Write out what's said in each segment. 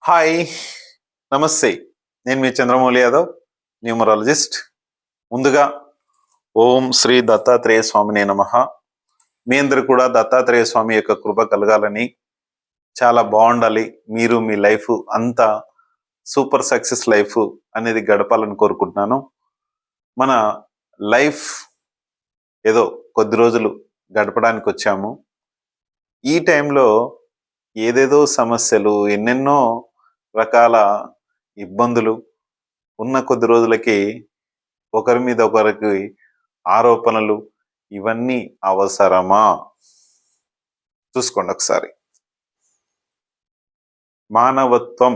Hi! నమస్తే. నేను మీ Chandramouli Yadav, numerologist. ముందుగా ఓం శ్రీ దత్తాత్రేయ స్వామినే నమః. మీ అందరూ కూడా దత్తాత్రేయ స్వామి యొక్క కృప కలగాలని, చాలా బావుండాలి. మీరు మీ లైఫ్ అంతా సూపర్ సక్సెస్ లైఫ్ అనేది గడపాలని కోరుకుంటున్నాను. మన లైఫ్ ఏదో కొద్ది రోజులు గడపడానికొచ్చాము. ఈ టైంలో ఏదేదో సమస్యలు, ఎన్నెన్నో రకాల ఇబ్బందులు ఉన్న కొద్ది రోజులకి ఒకరి మీద ఒకరికి ఆరోపణలు ఇవన్నీ అవసరమా? చూసుకోండి ఒకసారి. మానవత్వం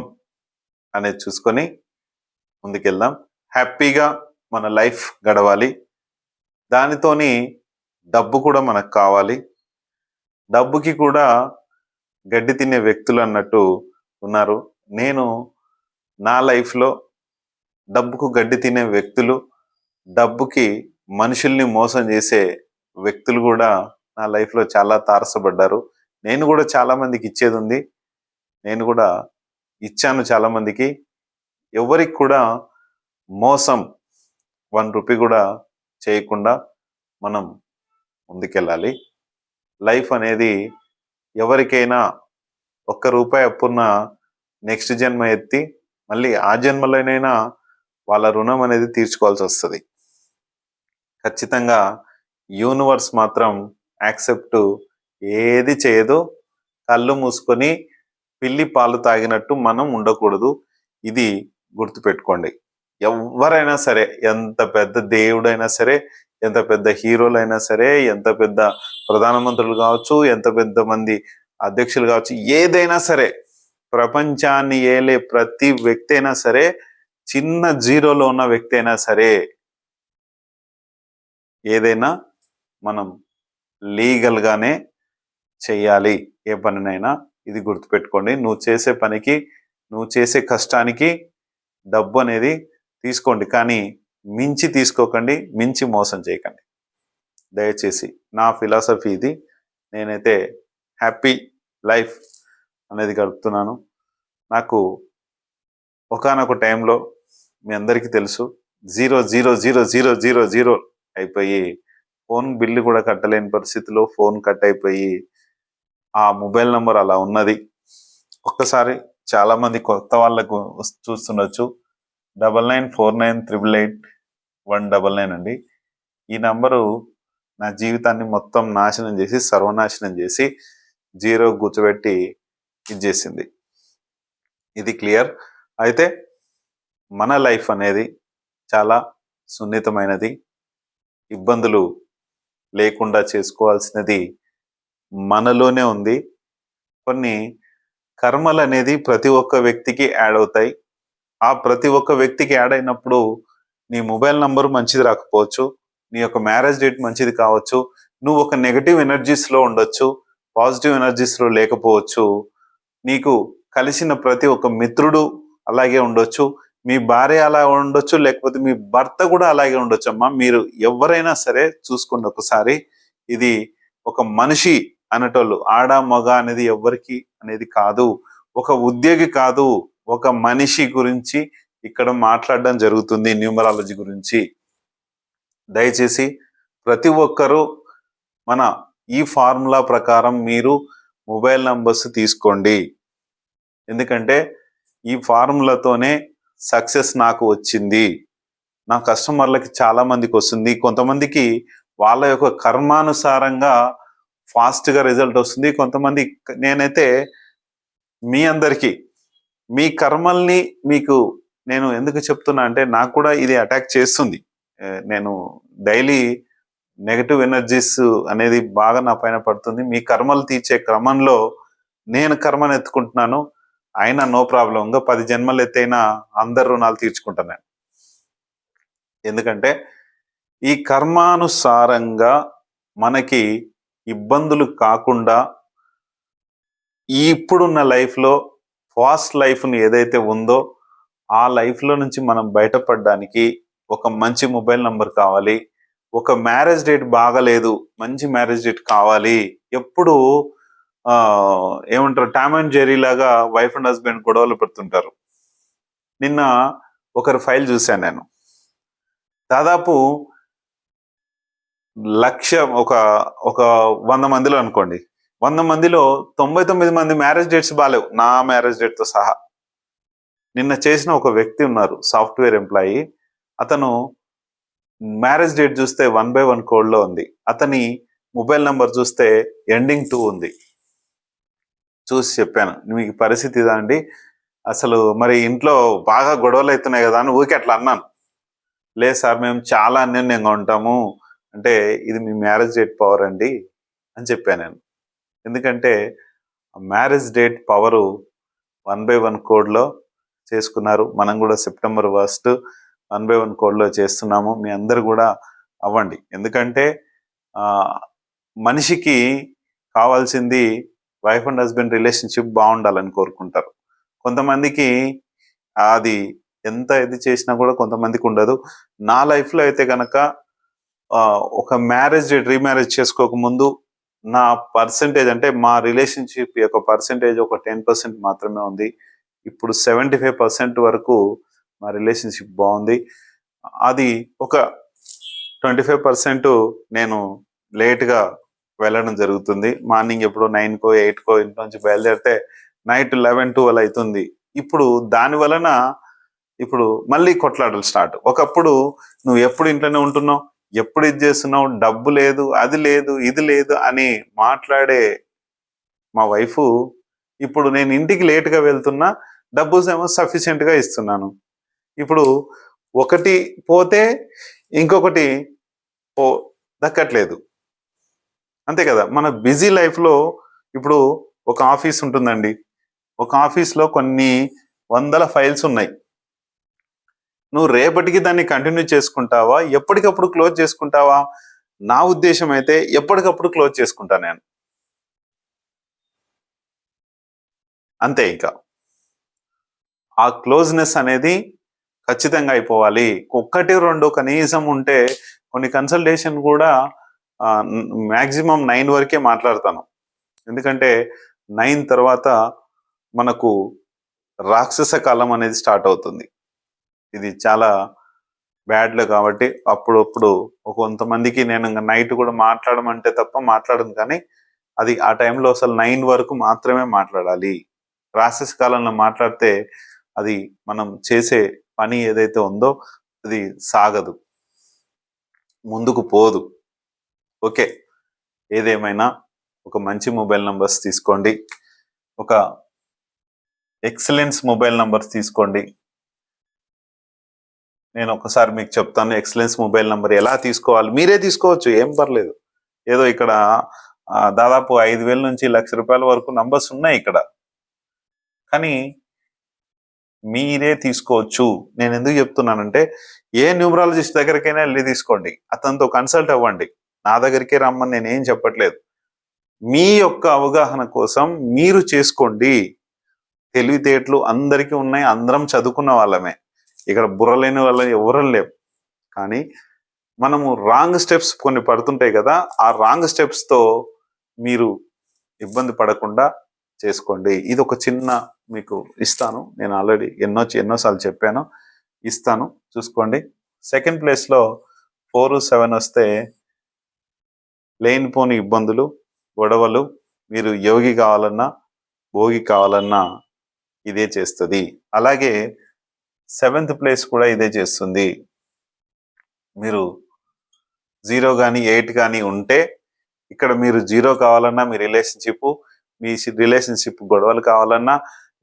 అనేది చూసుకొని ముందుకెళ్దాం. హ్యాపీగా మన లైఫ్ గడవాలి. దానితోని డబ్బు కూడా మనకు కావాలి. డబ్బుకి కూడా గడ్డి తినే వ్యక్తులు అన్నట్టు ఉన్నారు. నేను నా లైఫ్లో డబ్బుకు గడ్డి తినే వ్యక్తులు, డబ్బుకి మనుషుల్ని మోసం చేసే వ్యక్తులు కూడా నా లైఫ్లో చాలా తారసపడ్డారు. నేను కూడా చాలా మందికి ఇచ్చేది ఉంది. నేను కూడా ఇచ్చాను చాలా మందికి. ఎవరికి కూడా మోసం 1 రూపీ కూడా చేయకుండా మనం ముందుకెళ్ళాలి. లైఫ్ అనేది ఎవరికైనా ₹1 అప్పున్న నెక్స్ట్ జన్మ ఎత్తి మళ్ళీ ఆ జన్మలోనైనా వాళ్ళ రుణం అనేది తీర్చుకోవాల్సి వస్తుంది. ఖచ్చితంగా యూనివర్స్ మాత్రం యాక్సెప్ట్ ఏది చేయదు. కళ్ళు మూసుకొని పిల్లి పాలు తాగినట్టు మనం ఉండకూడదు. ఇది గుర్తుపెట్టుకోండి. ఎవరైనా సరే, ఎంత పెద్ద దేవుడైనా సరే, ఎంత పెద్ద హీరోలైనా సరే, ఎంత పెద్ద ప్రధానమంత్రులు కావచ్చు, ఎంత పెద్ద మంది అధ్యక్షులు కావచ్చు, ఏదైనా సరే, ప్రపంచాన్ని ఏలే ప్రతి వ్యక్తి అయినా సరే, చిన్న జీరోలో ఉన్న వ్యక్తి అయినా సరే, ఏదైనా మనం లీగల్గానే చెయ్యాలి. ఏ పనినైనా ఇది గుర్తుపెట్టుకోండి. నువ్వు చేసే పనికి, నువ్వు చేసే కష్టానికి డబ్బు అనేది తీసుకోండి, కానీ మించి తీసుకోకండి, మించి మోసం చేయకండి దయచేసి. నా ఫిలాసఫీ ఇది. నేనైతే హ్యాపీ లైఫ్ అనేది గడుపుతున్నాను. నాకు ఒకానొక టైంలో మీ అందరికీ తెలుసు, 0,0,0,0,0,0 అయిపోయి ఫోన్ బిల్లు కూడా కట్టలేని పరిస్థితిలో ఫోన్ కట్ అయిపోయి ఆ మొబైల్ నంబర్ అలా ఉన్నది. ఒక్కసారి చాలా మంది కొత్త వాళ్ళకు చూస్తుండొచ్చు. 9949888199 అండి. ఈ నంబరు నా జీవితాన్ని మొత్తం నాశనం చేసి, సర్వనాశనం చేసి, జీరో కూర్చోబెట్టి ఇచ్చేసింది. ఇది క్లియర్. అయితే మన లైఫ్ అనేది చాలా సున్నితమైనది. ఇబ్బందులు లేకుండా చేసుకోవాల్సినది మనలోనే ఉంది. కొన్ని కర్మలు అనేది ప్రతి ఒక్క వ్యక్తికి యాడ్ అవుతాయి. ఆ ప్రతి ఒక్క వ్యక్తికి యాడ్ అయినప్పుడు నీ మొబైల్ నంబర్ మంచిది రాకపోవచ్చు, నీ యొక్క మ్యారేజ్ డేట్ మంచిది కావచ్చు, నువ్వు ఒక నెగటివ్ ఎనర్జీస్లో ఉండొచ్చు, పాజిటివ్ ఎనర్జీస్లో లేకపోవచ్చు, నీకు కలిసిన ప్రతి ఒక్క మిత్రుడు అలాగే ఉండొచ్చు, మీ భార్య అలా ఉండొచ్చు, లేకపోతే మీ భర్త కూడా అలాగే ఉండొచ్చు. అమ్మా, మీరు ఎవరైనా సరే చూసుకోండి ఒకసారి. ఇది ఒక మనిషి అనేటోళ్ళు, ఆడ మగ అనేది ఎవరికి అనేది కాదు, ఒక ఉద్యోగి కాదు, ఒక మనిషి గురించి ఇక్కడ మాట్లాడడం జరుగుతుంది, న్యూమరాలజీ గురించి. దయచేసి ప్రతి ఒక్కరూ మన ఈ ఫార్ములా ప్రకారం మీరు మొబైల్ నంబర్స్ తీసుకోండి. ఎందుకంటే ఈ ఫార్ములాతోనే సక్సెస్ నాకు వచ్చింది, నా కస్టమర్లకి చాలా మందికి వస్తుంది. కొంతమందికి వాళ్ళ యొక్క కర్మానుసారంగా ఫాస్ట్గా రిజల్ట్ వస్తుంది. కొంతమంది, నేనైతే మీ అందరికీ మీ కర్మల్ని మీకు నేను ఎందుకు చెప్తున్నా అంటే, నాకు కూడా ఇది అటాక్ చేస్తుంది. నేను డైలీ నెగటివ్ ఎనర్జీస్ అనేది బాగా నా పైన పడుతుంది. మీ కర్మలు తీర్చే క్రమంలో నేను కర్మను ఎత్తుకుంటున్నాను. అయినా నో ప్రాబ్లం, ఇంకా 10 జన్మలు ఎత్తైనా అందరు రుణాలు తీర్చుకుంటాను నేను. ఎందుకంటే ఈ కర్మానుసారంగా మనకి ఇబ్బందులు కాకుండా ఇప్పుడున్న లైఫ్లో ఫాస్ట్ లైఫ్ని ఏదైతే ఉందో ఆ లైఫ్లో నుంచి మనం బయటపడడానికి ఒక మంచి మొబైల్ నంబర్ కావాలి. ఒక మ్యారేజ్ డేట్ బాగలేదు, మంచి మ్యారేజ్ డేట్ కావాలి. ఎప్పుడు ఏమంటారు, టామ్ అండ్ జెర్రీ లాగా వైఫ్ అండ్ హస్బెండ్ గొడవలు పెడుతుంటారు. నిన్న ఒకరి ఫైల్ చూశాను నేను. దాదాపు లక్ష ఒక ఒక 100 మందిలో అనుకోండి, 100 మందిలో 99 మంది మ్యారేజ్ డేట్స్ బాగాలేవు, నా మ్యారేజ్ డేట్ తో సహా. నిన్న చేసిన ఒక వ్యక్తి ఉన్నారు, సాఫ్ట్వేర్ ఎంప్లాయీ. అతను మ్యారేజ్ డేట్ చూస్తే 1/1 కోడ్లో ఉంది. అతని మొబైల్ నంబర్ చూస్తే ఎండింగ్ 2 ఉంది. చూసి చెప్పాను, మీకు పరిస్థితి ఇదా అండి, అసలు మరి ఇంట్లో బాగా గొడవలు అవుతున్నాయి కదా అని ఊరికి అట్లా అన్నాను. లేదు సార్, మేము చాలా అన్యోన్యంగా ఉంటాము అంటే, ఇది మీ మ్యారేజ్ డేట్ పవర్ అండి అని చెప్పాను నేను. ఎందుకంటే మ్యారేజ్ డేట్ పవరు 1/1 కోడ్లో చేసుకున్నారు. మనం కూడా సెప్టెంబర్ 1 1/1 కోడ్లో చేస్తున్నాము. మీ అందరు కూడా అవ్వండి. ఎందుకంటే మనిషికి కావాల్సింది వైఫ్ అండ్ హస్బెండ్ రిలేషన్షిప్ బాగుండాలని కోరుకుంటారు. కొంతమందికి అది ఎంత ఇది చేసినా కూడా కొంతమందికి ఉండదు. నా లైఫ్లో అయితే కనుక ఒక మ్యారేజ్ రీమ్యారేజ్ చేసుకోక ముందు నా పర్సంటేజ్, అంటే మా రిలేషన్షిప్ యొక్క పర్సంటేజ్ ఒక 10% మాత్రమే ఉంది. ఇప్పుడు 75% వరకు మా రిలేషన్షిప్ బాగుంది. అది ఒక 25% నేను లేట్గా వెళ్ళడం జరుగుతుంది. మార్నింగ్ ఎప్పుడో 9కో 8కో ఇంటి నుంచి బయలుదేరితే నైట్ 11-12 అవుతుంది. ఇప్పుడు దాని వలన ఇప్పుడు మళ్ళీ కొట్లాటలు స్టార్ట్. ఒకప్పుడు నువ్వు ఎప్పుడు ఇంట్లోనే ఉంటున్నావు, ఎప్పుడు ఇది చేస్తున్నావు, డబ్బు లేదు, అది లేదు, ఇది లేదు అని మాట్లాడే మా వైఫ్, ఇప్పుడు నేను ఇంటికి లేట్గా వెళ్తున్నా, డబ్బు ఏమో సఫిషియెంట్గా ఇస్తున్నాను. ఇప్పుడు ఒకటి పోతే ఇంకొకటి దక్కట్లేదు. అంతే కదా, మన బిజీ లైఫ్లో ఇప్పుడు ఒక ఆఫీస్ ఉంటుందండి, ఒక ఆఫీస్లో కొన్ని 100 ఫైల్స్ ఉన్నాయి. నువ్వు రేపటికి దాన్ని కంటిన్యూ చేసుకుంటావా, ఎప్పటికప్పుడు క్లోజ్ చేసుకుంటావా? నా ఉద్దేశం అయితే ఎప్పటికప్పుడు క్లోజ్ చేసుకుంటా నేను. అంతే, ఇంకా ఆ క్లోజ్నెస్ అనేది ఖచ్చితంగా అయిపోవాలి. 1-2 కనీసం ఉంటే, కొన్ని కన్సల్టేషన్ కూడా మ్యాక్సిమం 9 వరకే మాట్లాడతాను. ఎందుకంటే 9 తర్వాత మనకు రాక్షస కాలం అనేది స్టార్ట్ అవుతుంది. ఇది చాలా బ్యాడ్లో కాబట్టి అప్పుడప్పుడు కొంతమందికి నేను నైట్ కూడా మాట్లాడమంటే తప్ప మాట్లాడను, కానీ అది ఆ టైంలో అసలు 9 వరకు మాత్రమే మాట్లాడాలి. రాక్షస కాలంలో మాట్లాడితే అది మనం చేసే పని ఏదైతే ఉందో అది సాగదు, ముందుకు పోదు. ఓకే, ఏదేమైనా ఒక మంచి మొబైల్ నంబర్స్ తీసుకోండి, ఒక ఎక్సలెన్స్ మొబైల్ నంబర్స్ తీసుకోండి. నేను ఒకసారి మీకు చెప్తాను, ఎక్సలెన్స్ మొబైల్ నంబర్ ఎలా తీసుకోవాలి. మీరే తీసుకోవచ్చు, ఏం పర్లేదు. ఏదో ఇక్కడ దాదాపు 5,000 నుంచి 1,00,000 రూపాయల వరకు నంబర్స్ ఉన్నాయి ఇక్కడ, కానీ మీరే తీసుకోవచ్చు. నేను ఎందుకు చెప్తున్నానంటే, ఏ న్యూమరాలజిస్ట్ దగ్గరికైనా వెళ్ళి తీసుకోండి, అతనితో కన్సల్ట్ అవ్వండి. నా దగ్గరికే రమ్మని నేనేం చెప్పట్లేదు. మీ యొక్క అవగాహన కోసం మీరు చేసుకోండి. తెలివితేటలు అందరికీ ఉన్నాయి, అందరం చదువుకున్న వాళ్ళమే, ఇక్కడ బుర్రలేని వాళ్ళ ఎవరూ లేవు. కానీ మనము రాంగ్ స్టెప్స్ కొన్ని పడుతుంటాయి కదా, ఆ రాంగ్ స్టెప్స్తో మీరు ఇబ్బంది పడకుండా చేసుకోండి. ఇది ఒక చిన్న మీకు ఇస్తాను, నేను ఆల్రెడీ ఎన్నోసార్లు చెప్పాను, ఇస్తాను, చూసుకోండి. సెకండ్ ప్లేస్లో 4-7 వస్తే లేనిపోని ఇబ్బందులు, గొడవలు. మీరు యోగి కావాలన్నా భోగి కావాలన్నా ఇదే చేస్తుంది. అలాగే 7th ప్లేస్ కూడా ఇదే చేస్తుంది. మీరు 0 కానీ 8 కానీ ఉంటే, ఇక్కడ మీరు 0 కావాలన్నా మీ రిలేషన్షిప్ గొడవలు కావాలన్నా,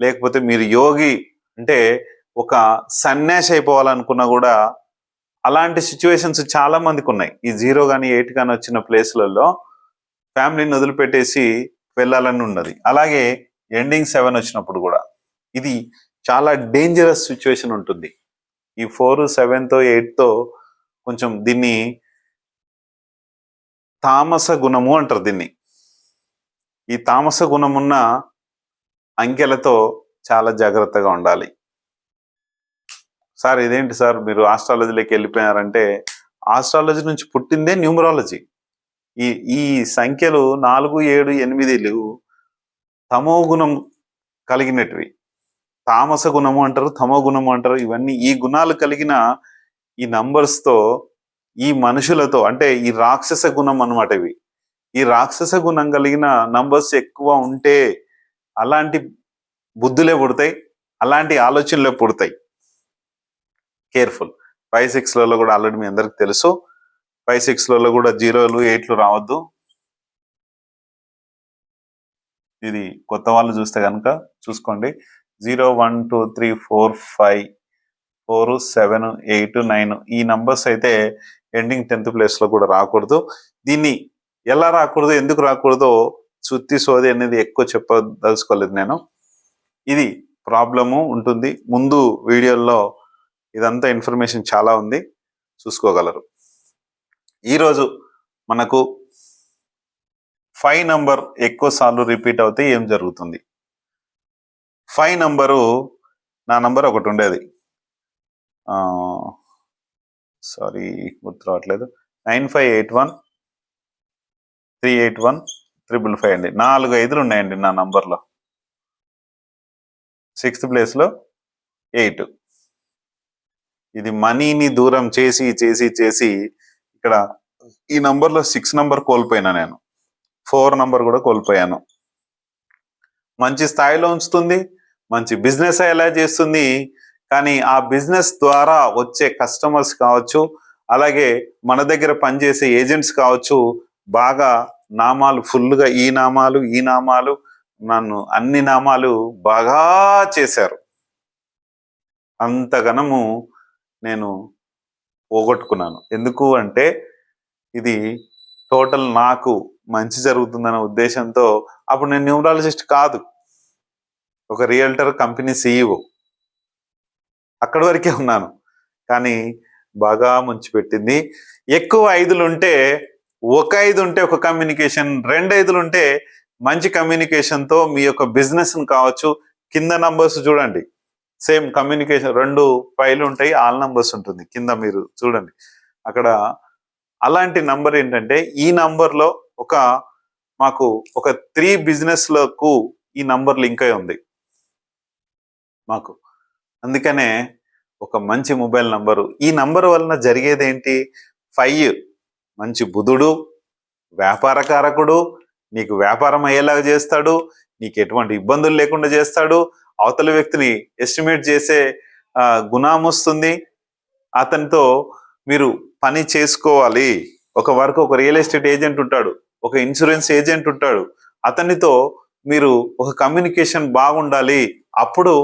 లేకపోతే మీరు యోగి అంటే ఒక సన్యాసి అయిపోవాలనుకున్నా కూడా, అలాంటి సిచ్యువేషన్స్ చాలా మందికి ఉన్నాయి. ఈ 0 కానీ 8 కానీ వచ్చిన ప్లేస్లలో ఫ్యామిలీని వదిలిపెట్టేసి వెళ్ళాలని ఉన్నది. అలాగే ఎండింగ్ 7 వచ్చినప్పుడు కూడా ఇది చాలా డేంజరస్ సిచ్యువేషన్ ఉంటుంది. ఈ 4, 7తో 8తో కొంచెం దీన్ని తామస గుణము అంటారు దీన్ని. ఈ తామస గుణమున్న అంకెలతో చాలా జాగ్రత్తగా ఉండాలి. సార్ ఇదేంటి సార్ మీరు ఆస్ట్రాలజీలోకి వెళ్ళిపోయారంటే, ఆస్ట్రాలజీ నుంచి పుట్టిందే న్యూమరాలజీ. ఈ సంఖ్యలు 4, 7, 8 తమో గుణం కలిగినటివి. తామస గుణము అంటారు, తమో గుణము అంటారు. ఇవన్నీ ఈ గుణాలు కలిగిన ఈ నంబర్స్ తో, ఈ మనుషులతో, అంటే ఈ రాక్షస గుణం అన్నమాట ఇవి. ఈ రాక్షస గుణం కలిగిన నంబర్స్ ఎక్కువ ఉంటే అలాంటి బుద్ధులే పుడతాయి, అలాంటి ఆలోచనలే పుడతాయి. కేర్ఫుల్. 5-6లలో కూడా ఆల్రెడీ మీ అందరికి తెలుసు. 5-6లలో కూడా 0లు 8లు రావద్దు. ఇది కొత్త వాళ్ళు చూస్తే కనుక చూసుకోండి. 0 1 2 3 4 5 4 7 8 9 ఈ నంబర్స్ అయితే ఎండింగ్ 10th ప్లేస్ లో కూడా రాకూడదు. దీన్ని ఎలా రాకూడదు, ఎందుకు రాకూడదో సుత్తి సోది అనేది ఎక్కువ చెప్పదలుచుకోలేదు నేను. ఇది ప్రాబ్లము ఉంటుంది. ముందు వీడియోల్లో ఇదంతా ఇన్ఫర్మేషన్ చాలా ఉంది, చూసుకోగలరు. ఈరోజు మనకు 5 నంబర్ ఎక్కువ సార్లు రిపీట్ అవుతే ఏం జరుగుతుంది? 5 నంబరు, నా నంబర్ ఒకటి ఉండేది, సారీ గుర్తు రావట్లేదు, 9581 381 555 అండి. 4 5లు ఉన్నాయండి నా నంబర్లో. 6th ప్లేస్లో 8. ఇది మనీని దూరం చేసి చేసి చేసి ఇక్కడ ఈ నంబర్లో 6 నంబర్ కోల్పోయినా నేను, 4 నంబర్ కూడా కోల్పోయాను. మంచి స్థాయిలో ఉంచుతుంది, మంచి బిజినెస్ అయ్యేలా చేస్తుంది. కానీ ఆ బిజినెస్ ద్వారా వచ్చే కస్టమర్స్ కావచ్చు, అలాగే మన దగ్గర పనిచేసే ఏజెంట్స్ కావచ్చు, బాగా నామాలు ఫుల్గా ఈ నామాలు నన్ను అన్ని నామాలు బాగా చేశారు. అంతగనము నేను పోగొట్టుకున్నాను. ఎందుకు అంటే ఇది టోటల్ నాకు మంచి జరుగుతుందన్న ఉద్దేశంతో, అప్పుడు నేను న్యూమరాలజిస్ట్ కాదు, ఒక రియల్టర్ కంపెనీ CEO, అక్కడి వరకే ఉన్నాను. కానీ బాగా ముంచిపెట్టింది. ఎక్కువ 5లు ఉంటే, ఒక 5 ఉంటే ఒక కమ్యూనికేషన్, 2 5లు ఉంటే మంచి కమ్యూనికేషన్తో మీ యొక్క బిజినెస్ కావచ్చు. కింద నంబర్స్ చూడండి, సేమ్ కమ్యూనికేషన్, 2 5లు ఉంటాయి, ఆల్ నంబర్స్ ఉంటుంది కింద, మీరు చూడండి అక్కడ. అలాంటి నంబర్ ఏంటంటే, ఈ నంబర్లో మాకు ఒక 3 బిజినెస్లకు ఈ నంబర్ లింక్ అయి ఉంది మాకు. అందుకనే ఒక మంచి మొబైల్ నంబరు. ఈ నంబర్ వలన జరిగేది ఏంటి? 5 మంచి బుధుడు, వ్యాపారకారకుడు, నీకు వ్యాపారం అయ్యేలాగా చేస్తాడు, నీకు ఎటువంటి ఇబ్బందులు లేకుండా చేస్తాడు, అవతల వ్యక్తిని ఎస్టిమేట్ చేసే గుణం వస్తుంది, అతనితో మీరు పని చేసుకోవాలి. ఒక రియల్ ఎస్టేట్ ఏజెంట్ ఉంటాడు, ఒక ఇన్సూరెన్స్ ఏజెంట్ ఉంటాడు, అతనితో మీరు ఒక కమ్యూనికేషన్ బాగుండాలి. అప్పుడు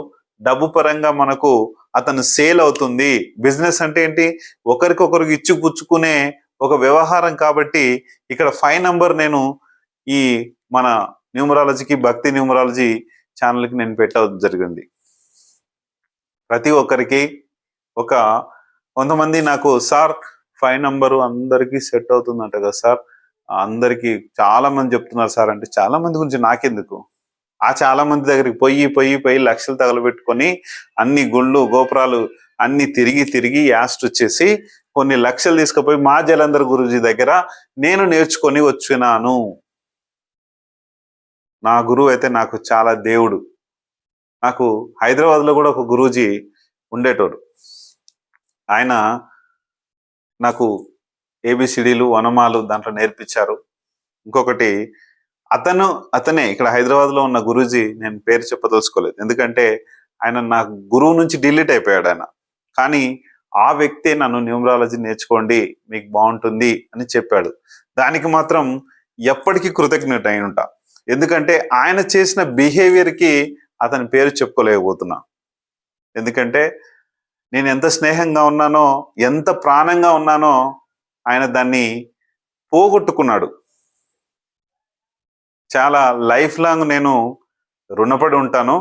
డబ్బు పరంగా మనకు అతను సేల్ అవుతుంది. బిజినెస్ అంటే ఏంటి? ఒకరికొకరికి ఇచ్చిపుచ్చుకునే ఒక వ్యవహారం. కాబట్టి ఇక్కడ 5 నంబర్ నేను ఈ మన న్యూమరాలజీకి, భక్తి న్యూమరాలజీ ఛానల్కి నేను పెట్టడం జరిగింది. ప్రతి ఒక్కరికి కొంతమంది నాకు, సార్ 5 నంబరు అందరికీ సెట్ అవుతుందంట కదా సార్, అందరికీ చాలా మంది చెప్తున్నారు సార్ అంటే, చాలా మంది గురించి నాకెందుకు? ఆ చాలా మంది దగ్గరికి పోయి లక్షలు తగలబెట్టుకొని అన్ని గుళ్ళు గోపురాలు అన్ని తిరిగి యాస్ట్ వచ్చేసి కొన్ని లక్షలు తీసుకుపోయి మా జలంధర్ గురూజీ దగ్గర నేను నేర్చుకొని వచ్చినాను. నా గురువు అయితే నాకు చాలా దేవుడు. నాకు హైదరాబాద్లో కూడా ఒక గురూజీ ఉండేటోడు. ఆయన నాకు ABCDలు వనమాలు దాంట్లో నేర్పించారు. ఇంకొకటి, అతనే ఇక్కడ హైదరాబాద్లో ఉన్న గురూజీ, నేను పేరు చెప్పదలుచుకోలేదు ఎందుకంటే ఆయన నా గురువు నుంచి డిలీట్ అయిపోయాడు ఆయన. కానీ ఆ వ్యక్తే నన్ను న్యూమరాలజీ నేర్చుకోండి మీకు బాగుంటుంది అని చెప్పాడు. దానికి మాత్రం ఎప్పటికీ కృతజ్ఞత అయి ఉంటా. ఎందుకంటే ఆయన చేసిన బిహేవియర్కి అతని పేరు చెప్పుకోలేకపోతున్నా. ఎందుకంటే నేను ఎంత స్నేహంగా ఉన్నానో, ఎంత ప్రాణంగా ఉన్నానో, ఆయన దాన్ని పోగొట్టుకున్నాడు. చాలా లైఫ్ లాంగ్ నేను రుణపడి ఉంటాను.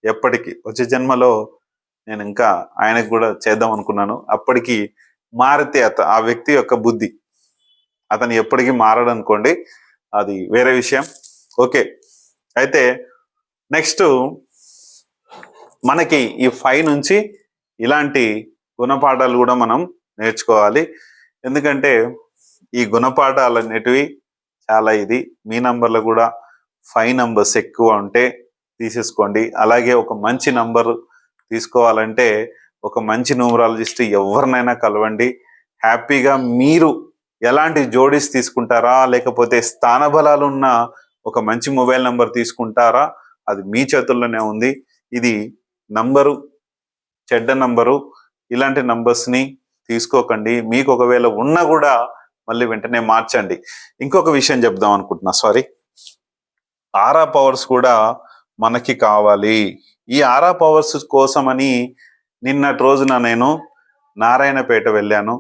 ఎప్పటికీ వచ్చే జన్మలో నేను ఇంకా ఆయనకు కూడా చేద్దాం అనుకున్నాను. అప్పటికి మారితే ఆ వ్యక్తి యొక్క బుద్ధి, అతను ఎప్పటికీ మారడు అనుకోండి, అది వేరే విషయం. ఓకే, అయితే నెక్స్ట్ మనకి ఈ 5 నుంచి ఇలాంటి గుణపాఠాలు కూడా మనం నేర్చుకోవాలి. ఎందుకంటే ఈ గుణపాఠాలు అనేటివి చాలా, ఇది మీ నంబర్లో కూడా 5 నంబర్స్ ఎక్కువ ఉంటే తీసేసుకోండి. అలాగే ఒక మంచి నంబర్ తీసుకోవాలంటే ఒక మంచి న్యూమరాలజిస్ట్ ఎవరినైనా కలవండి. హ్యాపీగా మీరు ఎలాంటి జోడీస్ తీసుకుంటారా, లేకపోతే స్థానబలాలు ఉన్న ఒక మంచి మొబైల్ నంబర్ తీసుకుంటారా, అది మీ చేతుల్లోనే ఉంది. ఇది నంబరు చెడ్డ నంబరు, ఇలాంటి నంబర్స్ని తీసుకోకండి. మీకు ఒకవేళ ఉన్నా కూడా మళ్ళీ వెంటనే మార్చండి. ఇంకొక విషయం చెప్దాం అనుకుంటున్నా, సారీ. ఆరా పవర్స్ కూడా మనకి కావాలి. ఈ ఆరా పవర్స్ కోసమని నిన్నటి రోజున నేను నారాయణపేట వెళ్ళాను,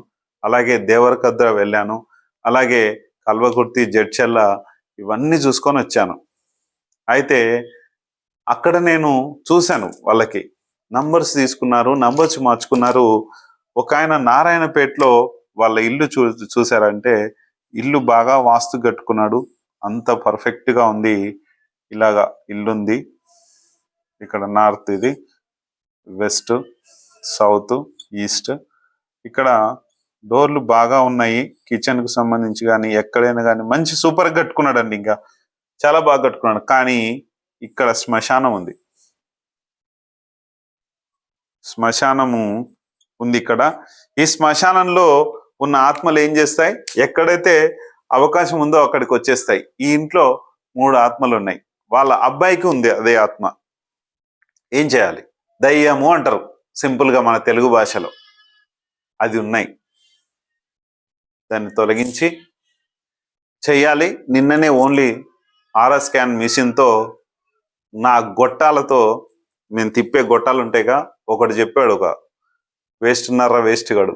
అలాగే దేవరకద్ర వెళ్ళాను, అలాగే కల్వకుర్తి, జడ్చెల్ల ఇవన్నీ చూసుకొని వచ్చాను. అయితే అక్కడ నేను చూశాను, వాళ్ళకి నంబర్స్ తీసుకున్నారు, నంబర్స్ మార్చుకున్నారు. ఒక ఆయన నారాయణపేటలో వాళ్ళ ఇల్లు చూసారంటే ఇల్లు బాగా వాస్తు కట్టుకున్నాడు, అంత పర్ఫెక్ట్గా ఉంది. ఇలాగా ఇల్లుంది, ఇక్కడ నార్త్, ఇది వెస్ట్, సౌత్, ఈస్ట్. ఇక్కడ డోర్లు బాగా ఉన్నాయి, కిచెన్కు సంబంధించి కానీ ఎక్కడైనా కానీ మంచి సూపర్గా కట్టుకున్నాడు అండి. ఇంకా చాలా బాగా కట్టుకున్నాడు. కానీ ఇక్కడ శ్మశానం ఉంది, శ్మశానము ఉంది ఇక్కడ. ఈ శ్మశానంలో ఉన్న ఆత్మలు ఏం చేస్తాయి, ఎక్కడైతే అవకాశం ఉందో అక్కడికి వచ్చేస్తాయి. ఈ ఇంట్లో 3 ఆత్మలు ఉన్నాయి. వాళ్ళ అబ్బాయికి ఉంది అదే ఆత్మ. ఏం చేయాలి? దయ్యము అంటారు సింపుల్గా మన తెలుగు భాషలో. అది ఉన్నాయి, దాన్ని తొలగించి చెయ్యాలి. నిన్ననే ఓన్లీ ఆరా స్కాన్ మిషన్తో నా గొట్టాలతో, నేను తిప్పే గొట్టాలు ఉంటాయిగా, ఒకటి చెప్పాడు, ఒక వేస్ట్ గడు,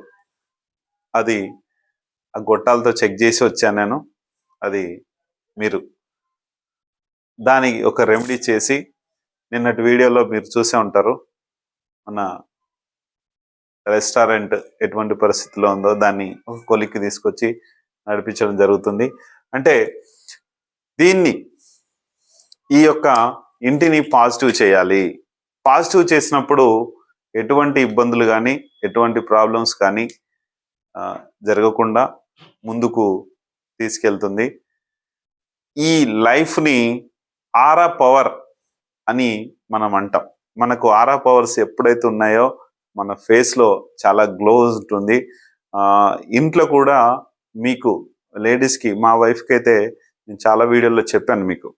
అది ఆ గొట్టాలతో చెక్ చేసి వచ్చాను నేను. అది మీరు దానికి ఒక రెమెడీ చేసి, నిన్నటి వీడియోలో మీరు చూసే ఉంటారు, మన రెస్టారెంట్ ఎటువంటి పరిస్థితిలో ఉందో దాన్ని ఒక కొలిక్కి తీసుకొచ్చి నడిపించడం జరుగుతుంది. అంటే దీన్ని, ఈ యొక్క ఇంటిని పాజిటివ్ చేయాలి. పాజిటివ్ చేసినప్పుడు ఎటువంటి ఇబ్బందులు కానీ ఎటువంటి ప్రాబ్లమ్స్ కానీ జరగకుండా ముందుకు తీసుకెళ్తుంది. ఈ లైఫ్ని ఆరా పవర్ అని మనం అంటాం. మనకు ఆరా పవర్స్ ఎప్పుడైతే ఉన్నాయో మన ఫేస్లో చాలా గ్లో ఉంటుంది. ఇంట్లో కూడా మీకు లేడీస్కి, మా వైఫ్కి అయితే నేను చాలా వీడియోల్లో చెప్పాను మీకు,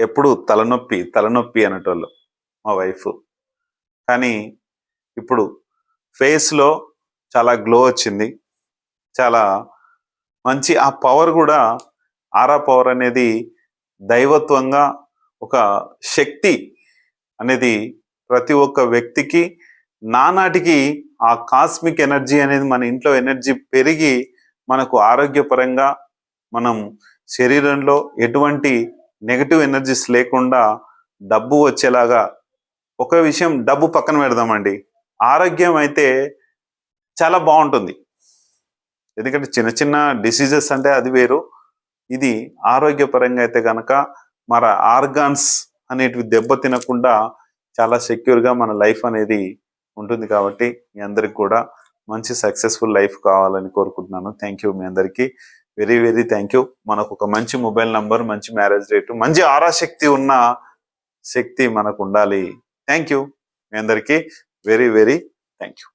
ఎప్పుడు తలనొప్పి అనేటోళ్ళు మా వైఫ్. కానీ ఇప్పుడు ఫేస్లో చాలా గ్లో వచ్చింది, చాలా మంచి. ఆ పవర్ కూడా, ఆరా పవర్ అనేది దైవత్వంగా ఒక శక్తి అనేది ప్రతి ఒక్క వ్యక్తికి నానాటికి ఆ కాస్మిక్ ఎనర్జీ అనేది మన ఇంట్లో ఎనర్జీ పెరిగి మనకు ఆరోగ్యపరంగా, మనం శరీరంలో ఎటువంటి నెగటివ్ ఎనర్జీస్ లేకుండా డబ్బు వచ్చేలాగా. ఒక విషయం, డబ్బు పక్కన పెడదామండి, ఆరోగ్యం అయితే చాలా బాగుంటుంది. ఎందుకంటే చిన్న చిన్న డిసీజెస్ అంటే అది వేరు, ఇది ఆరోగ్యపరంగా అయితే కనుక మన ఆర్గాన్స్ అనేటివి దెబ్బ తినకుండా చాలా సెక్యూర్గా మన లైఫ్ అనేది ఉంటుంది. కాబట్టి మీ అందరికి కూడా మంచి సక్సెస్ఫుల్ లైఫ్ కావాలని కోరుకుంటున్నాను. థ్యాంక్ యూ మీ అందరికీ, వెరీ వెరీ థ్యాంక్ యూ. మనకు ఒక మంచి మొబైల్ నంబర్, మంచి మ్యారేజ్ రేటు, మంచి ఆరాశక్తి ఉన్న శక్తి మనకు ఉండాలి. థ్యాంక్ యూ మీ అందరికీ, వెరీ వెరీ థ్యాంక్ యూ.